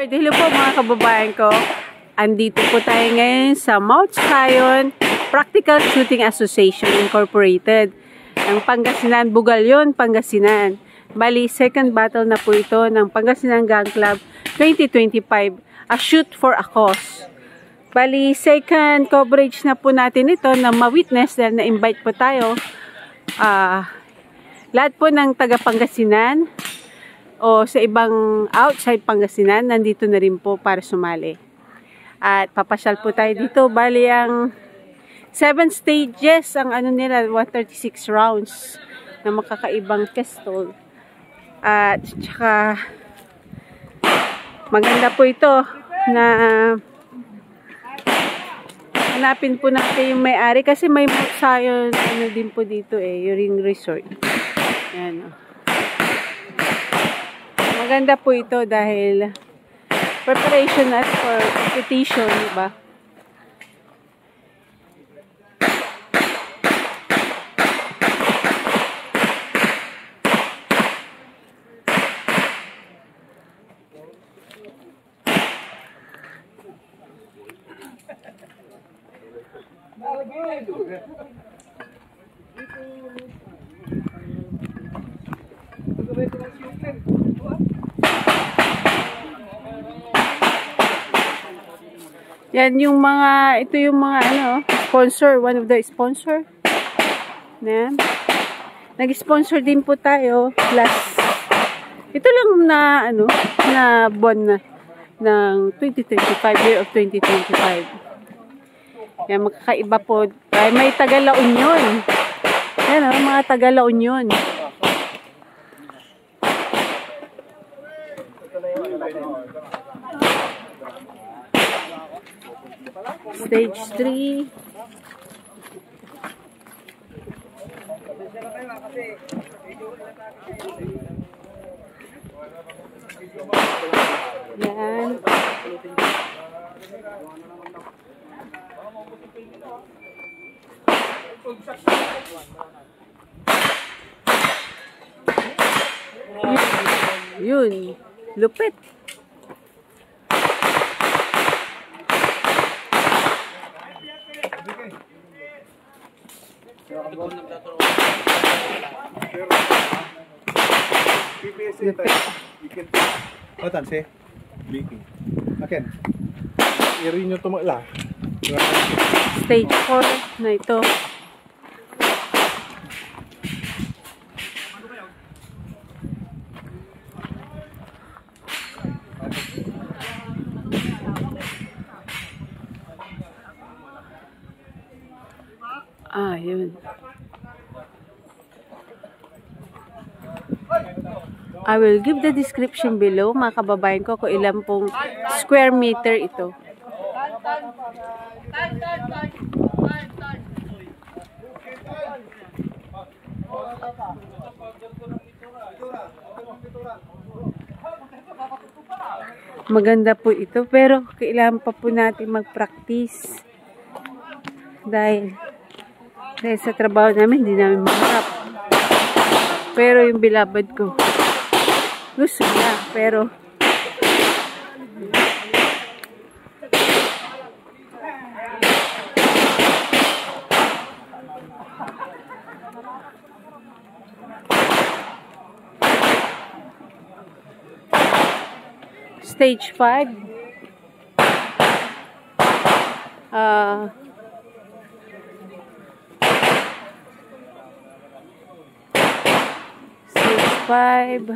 Alright, hello po mga kababayan ko. Andito po tayo ngayon sa Mount Sion Practical Shooting Association Incorporated. Ang Pangasinan, Bugalyon, Pangasinan. Bali, second battle na po ito ng Pangasinan Gun Club 2025. A Shoot for a Cause. Bali, second coverage na po natin ito na ma-witness dahil na-invite po tayo. Lahat po ng taga Pangasinan o sa ibang outside Pangasinan, nandito na rin po para sumali. At papasyal po tayo dito. Bali, ang 7 stages, ang ano nila, 136 rounds na makakaibang pistol. At saka, maganda po ito na hanapin po natin yung may-ari kasi may Mount Sion ano din po dito yung resort. Yan o. Maganda po ito dahil preparation at for competition, diba? Yan yung mga, ito yung mga ano, sponsor, one of the sponsor. Yan. Nag-sponsor din po tayo, plus, ito lang na, ano, na buwan na, ng 2025, year of 2025. Yan, magkakaiba po. Ay, may Taga-La Union. Yan o, mga Taga-La Union. Stage 3. Yan. Yun. Lupit. Oh, tanse. Baking. Akin. I-rin nyo tumala. Stage 4 na ito. Yun. I will give the description below, mga kababayan ko, kung ilan pong square meter ito. Maganda po ito, pero kailangan pa po natin mag-practice. Dahil sa trabaho namin, hindi namin maharap. Pero yung bilabad ko, gusto niya, pero stage 5 5.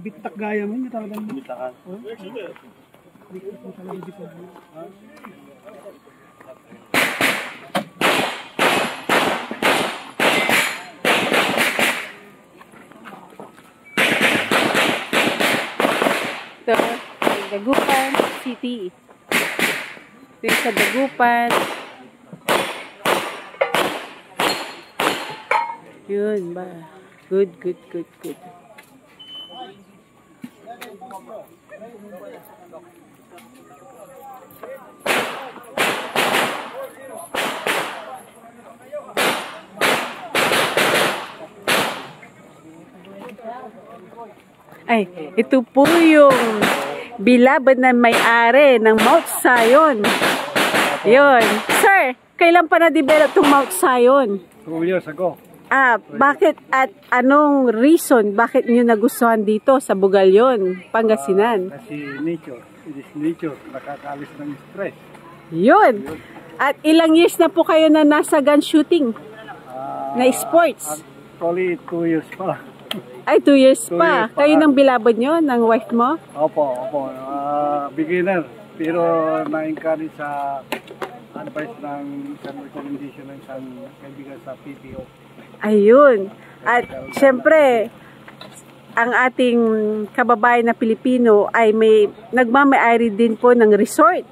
Bitak gaya mo, talagang bitakan. Ito, Dagupan City. Ito sa Dagupan. Yun ba? Good. Ay, ito po yung bilabad na may-ari ng Mount Zion. Yun. Sir, kailan pa na-develop itong Mount Zion? 2 years ago. Bakit at anong reason bakit niyo nagustuhan dito sa Bugalyon, Pangasinan? Kasi nature. It is nature. Nakakaalis ng stress. Yun. At ilang years na po kayo na nasa gun shooting na sports? Actually, 2 years pa. Ay, 2 years 2 pa. years pa. Kayo ng bilabad nyo, ng wife mo? Opo. Beginner. Pero na-encourage sa advice ng isang recommendation ng isang kaibigan sa PPO. Ayun. At syempre, ang ating kababayan na Pilipino ay may nagmamay-ari din po ng resort.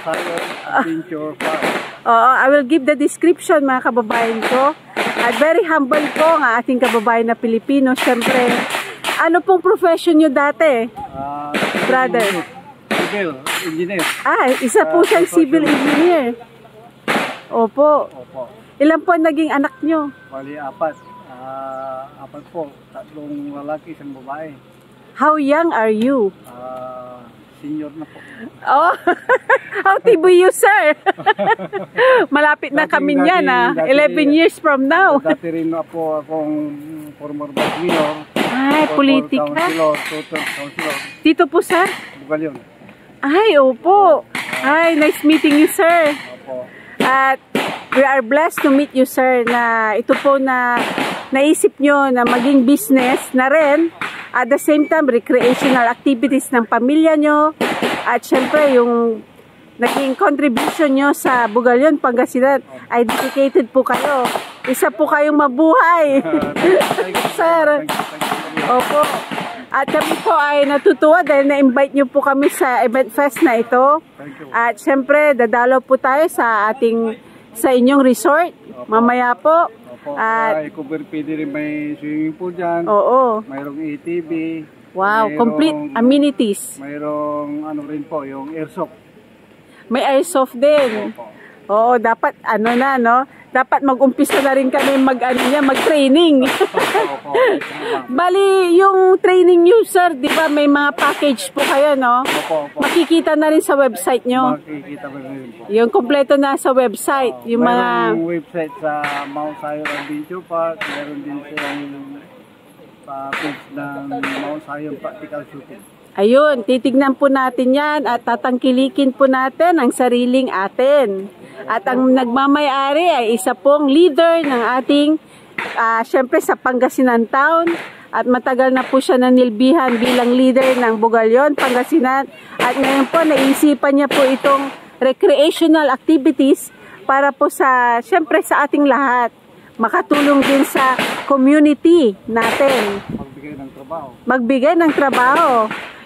Adventure Park. Oo, I will give the description mga kababayan ko. At very humble po ang ating kababayan na Pilipino. Syempre, ano pong profession nyo dati? Brother? Civil engineer. Isa po siyang civil engineer. Opo. Opo. Ilan po naging anak nyo? Bali, 4. 4 po. 3 lalaki, 1 babae. How young are you? Senior na po. Oh, how tibo you, sir? Malapit na kami niyan, 11 years from now. Dati rin na po akong former mayor. Ay, politika. Councilor. Dito po, sir? Bugalyon. Ay, opo. Ay, nice meeting you, sir. Opo. At we are blessed to meet you, sir, na ito po na naisip nyo na maging business na rin. At the same time, recreational activities ng pamilya nyo. At syempre, yung naging contribution nyo sa Bugalyon, Pangasinan, ay dedicated po kayo. Isa po kayong mabuhay. Sir. Opo. At kami po ay natutuwa dahil na-invite nyo po kami sa event fest na ito. At syempre, dadalaw po tayo sa inyong resort. Mamaya po. At pwede rin may swimming pool dyan. Oo. Mayroong ATV. Wow, complete amenities. Mayroong ano rin po, yung airsoft. May airsoft din. Oo, dapat dapat mag-umpisa na rin kami mag-training. Bali, yung training nyo, sir, di ba may mga package po kayo, no? Makikita na rin sa website nyo. Makikita na rin po. Yung kompleto na sa website. Yung mayroong website sa Mount Zion Adventure Park. Meron din silang page ng Mount Zion Practical Shooting. Ayun, titignan po natin yan at tatangkilikin po natin ang sariling atin. At ang nagmamay-ari ay isa pong leader ng ating, syempre sa Pangasinan Town. At matagal na po siya nanilbihan bilang leader ng Bugalyon, Pangasinan. At ngayon po, naisipan niya po itong recreational activities para po sa, syempre sa ating lahat. Makatulong din sa community natin. Magbigay ng trabaho. Magbigay ng trabaho.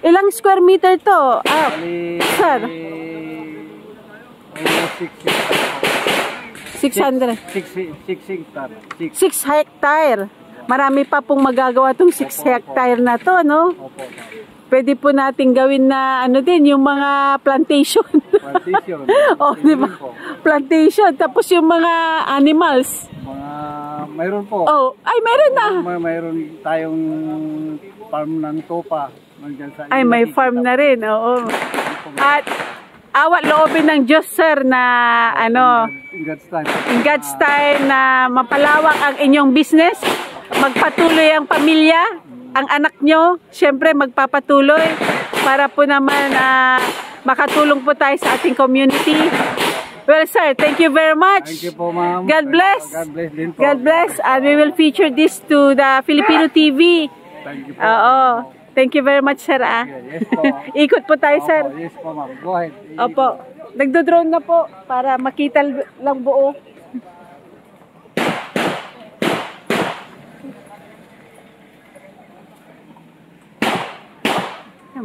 Ilang square meter to? Sir? 600. 6 hectare. Marami pa pong magagawa tong 6 hectare na to, no? Pwede po natin gawin na yung mga plantation. Plantation. Diba? Plantation. Tapos yung mga animals. Mayroon po. Meron na. Mayroon tayong farm ng topa. May farm na rin. Oo. At awat loobin ng Diyos, sir, na in God's time na mapalawak ang inyong business. Magpatuloy ang pamilya, ang anak nyo, syempre magpapatuloy para po naman makatulong po tayo sa ating community. Well, sir, thank you very much. Thank you po, ma'am. God bless. God bless din po. God bless. And we will feature this to the Filipino TV. Thank you po. Oo. Thank you very much, sir. Yes po. Ikot po tayo, sir. Yes po, ma'am. Go ahead. Opo. Nagdo-drone na po para makita lang buo.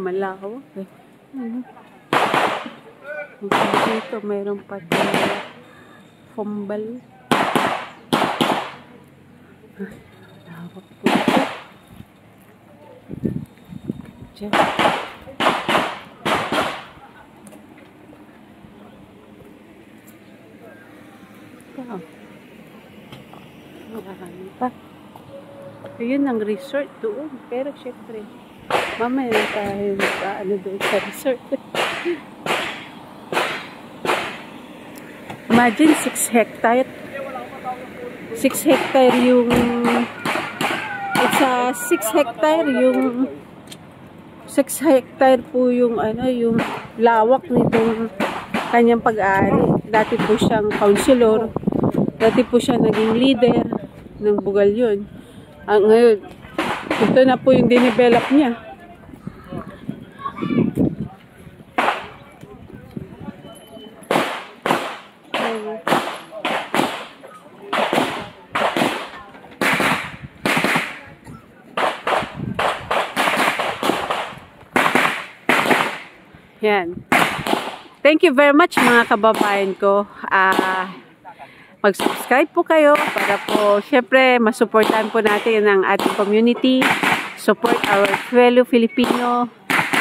Malakaw. Dito mayroon pa fombal. Lawak po ito. Diyan. Marami pa. Ayun ang resort doon. Pero syempre, mamaya tayo ano doon sa resort. Imagine 6 hectare. 6 hectare yung it's a 6 hectare yung 6 hectare po yung ano, yung lawak nitong kanyang pag-aari. Dati po siyang councilor. Dati po siya naging leader ng Bugalyon. Ngayon, ito na po yung dinevelop niya. Yan. Thank you very much mga kababayan ko. Mag-subscribe po kayo para po syempre masuportahan po natin ang ating community, support our fellow Filipino,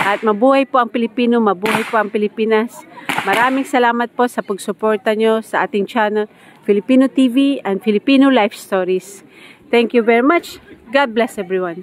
at mabuhay po ang Pilipino, mabuhay po ang Pilipinas. Maraming salamat po sa pagsuporta nyo sa ating channel, Filipino TV and Filipino Life Stories. Thank you very much. God bless everyone.